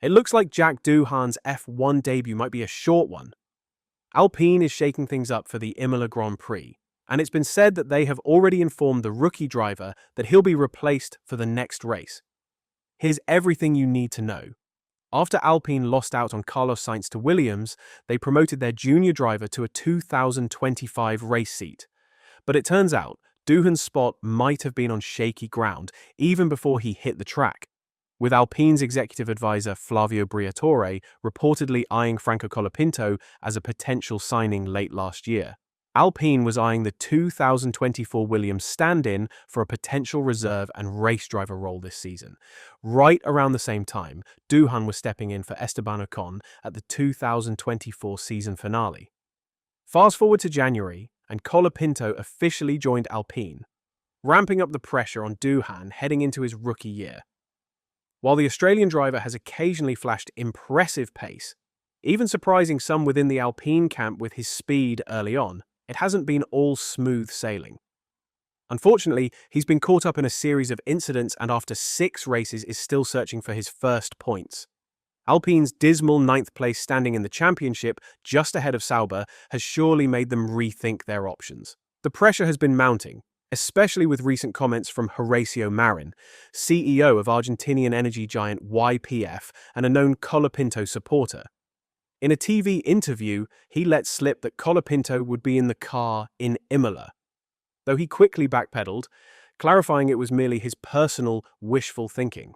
It looks like Jack Doohan's F1 debut might be a short one. Alpine is shaking things up for the Imola Grand Prix, and it's been said that they have already informed the rookie driver that he'll be replaced for the next race. Here's everything you need to know. After Alpine lost out on Carlos Sainz to Williams, they promoted their junior driver to a 2025 race seat. But it turns out Doohan's spot might have been on shaky ground even before he hit the track, with Alpine's executive advisor Flavio Briatore reportedly eyeing Franco Colapinto as a potential signing late last year. Alpine was eyeing the 2024 Williams stand-in for a potential reserve and race driver role this season. Right around the same time, Doohan was stepping in for Esteban Ocon at the 2024 season finale. Fast forward to January, and Colapinto officially joined Alpine, ramping up the pressure on Doohan heading into his rookie year. While the Australian driver has occasionally flashed impressive pace, even surprising some within the Alpine camp with his speed early on, it hasn't been all smooth sailing. Unfortunately, he's been caught up in a series of incidents and after 6 races is still searching for his first points. Alpine's dismal 9th place standing in the championship, just ahead of Sauber, has surely made them rethink their options. The pressure has been mounting, especially with recent comments from Horacio Marin, CEO of Argentinian energy giant YPF and a known Colapinto supporter. In a TV interview, he let slip that Colapinto would be in the car in Imola, though he quickly backpedaled, clarifying it was merely his personal, wishful thinking.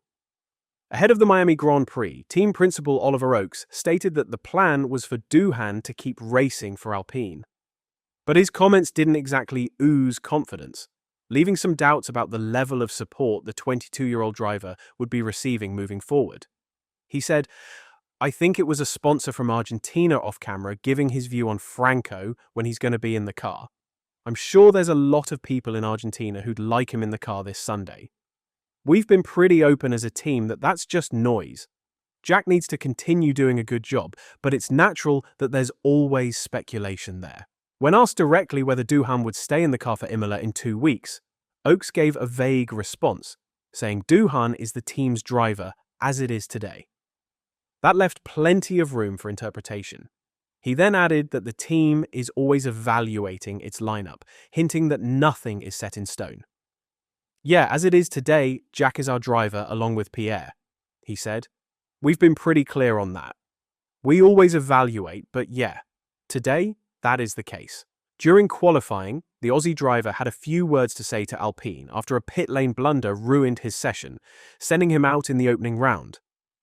Ahead of the Miami Grand Prix, team principal Oliver Oakes stated that the plan was for Doohan to keep racing for Alpine. But his comments didn't exactly ooze confidence, leaving some doubts about the level of support the 22-year-old driver would be receiving moving forward. He said, "I think it was a sponsor from Argentina off-camera giving his view on Franco when he's going to be in the car. I'm sure there's a lot of people in Argentina who'd like him in the car this Sunday. We've been pretty open as a team that that's just noise. Jack needs to continue doing a good job, but it's natural that there's always speculation there." When asked directly whether Doohan would stay in the car for Imola in 2 weeks, Oakes gave a vague response, saying Doohan is the team's driver as it is today. That left plenty of room for interpretation. He then added that the team is always evaluating its lineup, hinting that nothing is set in stone. "Yeah, as it is today, Jack is our driver along with Pierre," he said. "We've been pretty clear on that. We always evaluate, but yeah, today, that is the case." During qualifying, the Aussie driver had a few words to say to Alpine after a pit lane blunder ruined his session, sending him out in the opening round.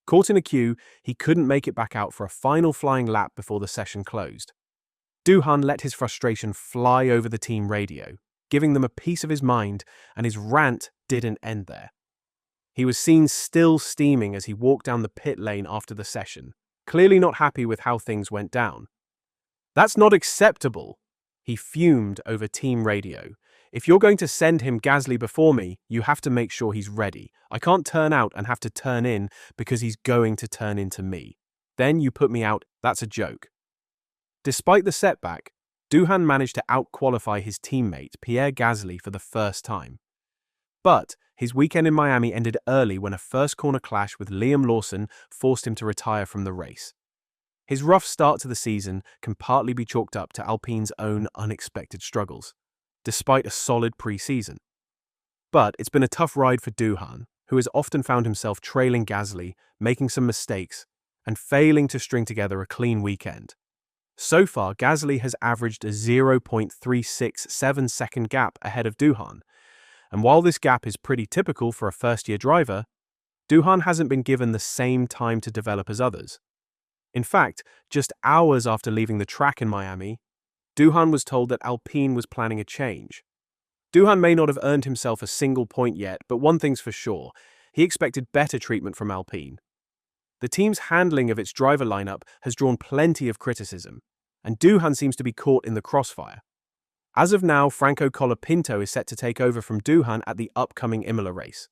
Caught in a queue, he couldn't make it back out for a final flying lap before the session closed. Doohan let his frustration fly over the team radio, giving them a piece of his mind, and his rant didn't end there. He was seen still steaming as he walked down the pit lane after the session, clearly not happy with how things went down. "That's not acceptable," he fumed over team radio. "If you're going to send him Gasly before me, you have to make sure he's ready. I can't turn out and have to turn in because he's going to turn into me. Then you put me out, that's a joke." Despite the setback, Doohan managed to out-qualify his teammate Pierre Gasly for the first time. But his weekend in Miami ended early when a first corner clash with Liam Lawson forced him to retire from the race. His rough start to the season can partly be chalked up to Alpine's own unexpected struggles, despite a solid pre-season. But it's been a tough ride for Doohan, who has often found himself trailing Gasly, making some mistakes, and failing to string together a clean weekend. So far, Gasly has averaged a 0.367-second gap ahead of Doohan, and while this gap is pretty typical for a first-year driver, Doohan hasn't been given the same time to develop as others. In fact, just hours after leaving the track in Miami, Doohan was told that Alpine was planning a change. Doohan may not have earned himself a single point yet, but one thing's for sure, he expected better treatment from Alpine. The team's handling of its driver lineup has drawn plenty of criticism, and Doohan seems to be caught in the crossfire. As of now, Franco Colapinto is set to take over from Doohan at the upcoming Imola race,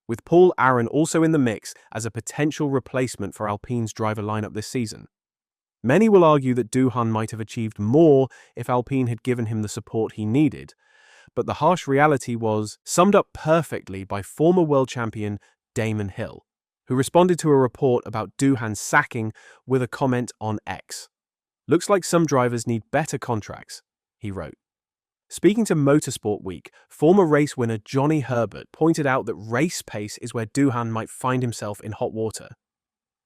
with Paul Aron also in the mix as a potential replacement for Alpine's driver lineup this season. Many will argue that Doohan might have achieved more if Alpine had given him the support he needed, but the harsh reality was summed up perfectly by former world champion Damon Hill. who responded to a report about Doohan's sacking with a comment on X. "Looks like some drivers need better contracts," he wrote. Speaking to Motorsport Week, former race winner Johnny Herbert pointed out that race pace is where Doohan might find himself in hot water.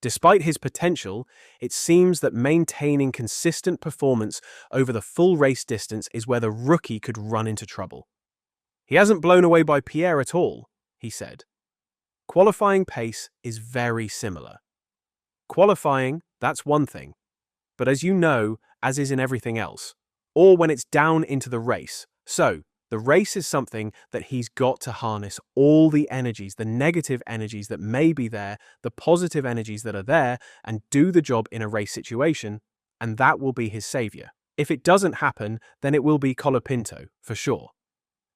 Despite his potential, it seems that maintaining consistent performance over the full race distance is where the rookie could run into trouble. "He hasn't blown away by Pierre at all," he said. Qualifying pace is very similar. Qualifying, that's one thing. But as you know, as is in everything else, or when it's down into the race. So, the race is something that he's got to harness all the energies, the negative energies that may be there, the positive energies that are there, and do the job in a race situation, and that will be his savior. If it doesn't happen, then it will be Colapinto, for sure.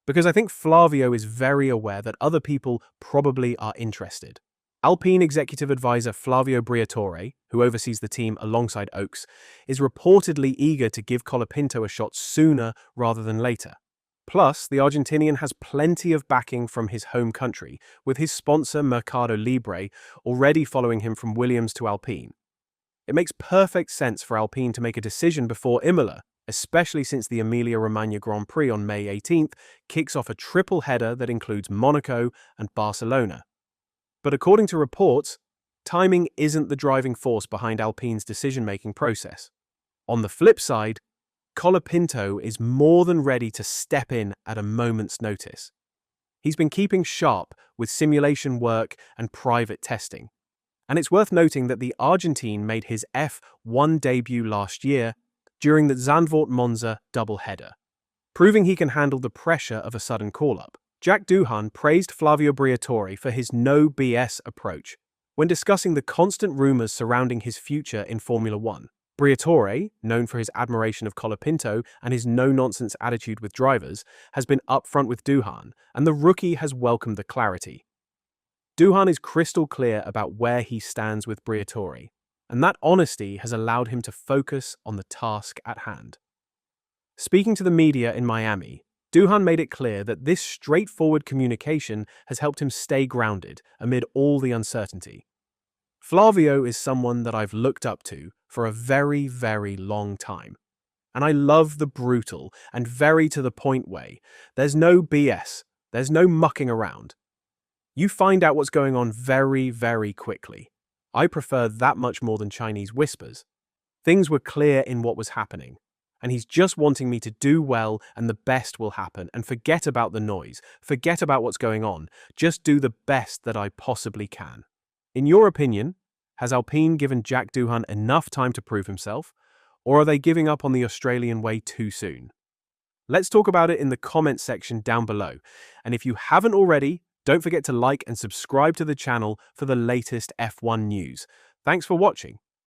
Because I think Flavio is very aware that other people probably are interested. Alpine executive advisor Flavio Briatore, who oversees the team alongside Oaks, is reportedly eager to give Colapinto a shot sooner rather than later. Plus, the Argentinian has plenty of backing from his home country, with his sponsor Mercado Libre already following him from Williams to Alpine. It makes perfect sense for Alpine to make a decision before Imola, especially since the Emilia-Romagna Grand Prix on May 18th kicks off a triple header that includes Monaco and Barcelona. But according to reports, timing isn't the driving force behind Alpine's decision-making process. On the flip side, Colapinto is more than ready to step in at a moment's notice. He's been keeping sharp with simulation work and private testing. And it's worth noting that the Argentine made his F1 debut last year during the Zandvoort Monza doubleheader, proving he can handle the pressure of a sudden call-up. Jack Doohan praised Flavio Briatore for his no BS approach when discussing the constant rumors surrounding his future in Formula One. Briatore, known for his admiration of Colapinto and his no-nonsense attitude with drivers, has been upfront with Doohan, and the rookie has welcomed the clarity. Doohan is crystal clear about where he stands with Briatore, and that honesty has allowed him to focus on the task at hand. Speaking to the media in Miami, Doohan made it clear that this straightforward communication has helped him stay grounded amid all the uncertainty. Flavio is someone that I've looked up to for a very, very long time. And I love the brutal and very to-the-point way. There's no BS. There's no mucking around. You find out what's going on very, very quickly. I prefer that much more than Chinese whispers. Things were clear in what was happening. And he's just wanting me to do well and the best will happen and forget about the noise, forget about what's going on, just do the best that I possibly can. In your opinion, has Alpine given Jack Doohan enough time to prove himself, or are they giving up on the Australian way too soon? Let's talk about it in the comments section down below, and if you haven't already, don't forget to like and subscribe to the channel for the latest F1 news. Thanks for watching.